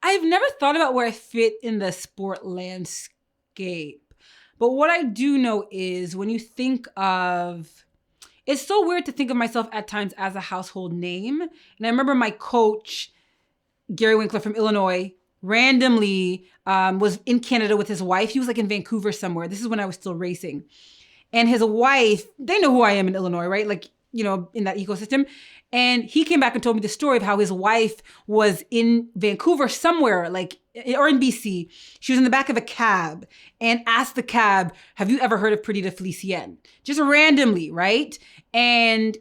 I've never thought about where I fit in the sport landscape. But what I do know is when you think of, it's so weird to think of myself at times as a household name. And I remember my coach, Gary Winkler from Illinois, randomly was in Canada with his wife. He was like in Vancouver somewhere. This is when I was still racing. And his wife, they know who I am in Illinois, right? Like, you know, in that ecosystem. And he came back and told me the story of how his wife was in Vancouver somewhere, like, or in BC. She was in the back of a cab and asked the cab, have you ever heard of Perdita Felicien? Just randomly, right? And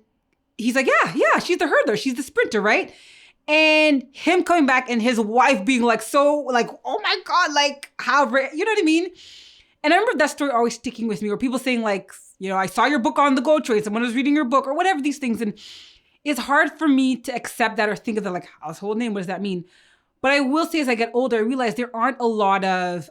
he's like, yeah, she's the hurdler. She's the sprinter, right? And him coming back and his wife being like, so like, oh my God, like how, you know what I mean? And I remember that story always sticking with me, or people saying like, you know, I saw your book on the GO train, someone was reading your book or whatever these things. And it's hard for me to accept that or think of the like household name. What does that mean? But I will say as I get older, I realize there aren't a lot of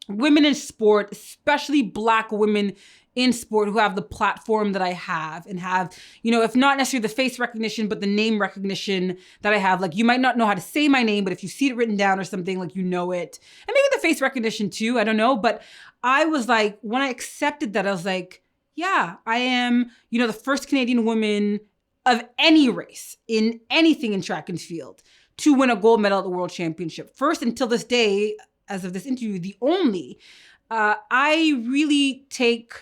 women in sport, especially Black women in sport who have the platform that I have and have, you know, if not necessarily the face recognition, but the name recognition that I have. Like you might not know how to say my name, but if you see it written down or something, like you know it. And maybe the face recognition too, I don't know. But I was like, when I accepted that, I was like, yeah, I am, you know, the first Canadian woman of any race in anything in track and field to win a gold medal at the World Championship. First, until this day, as of this interview, the only. I really take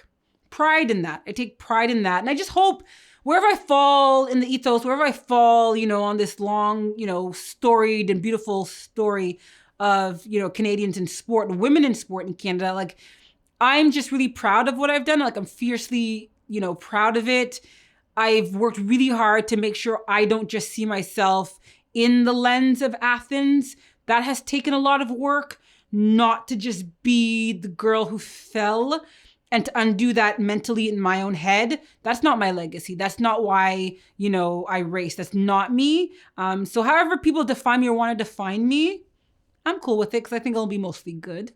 pride in that. I take pride in that. And I just hope wherever I fall in the ethos, wherever I fall, you know, on this long, you know, storied and beautiful story of, you know, Canadians in sport, women in sport in Canada, like I'm just really proud of what I've done. Like I'm fiercely, you know, proud of it. I've worked really hard to make sure I don't just see myself in the lens of Athens. That has taken a lot of work, not to just be the girl who fell and to undo that mentally in my own head. That's not my legacy. That's not why, you know, I race. That's not me. So however people define me or want to define me, I'm cool with it because I think it'll be mostly good.